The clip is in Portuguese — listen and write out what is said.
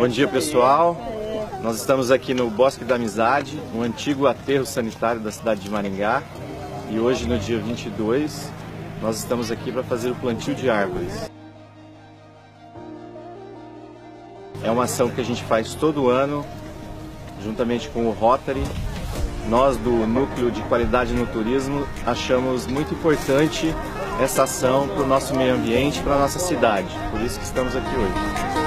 Bom dia, pessoal. Nós estamos aqui no Bosque da Amizade, um antigo aterro sanitário da cidade de Maringá. E hoje, no dia 22, nós estamos aqui para fazer o plantio de árvores. É uma ação que a gente faz todo ano, juntamente com o Rotary. Nós, do Núcleo de Qualidade no Turismo, achamos muito importante essa ação para o nosso meio ambiente, para a nossa cidade. Por isso que estamos aqui hoje.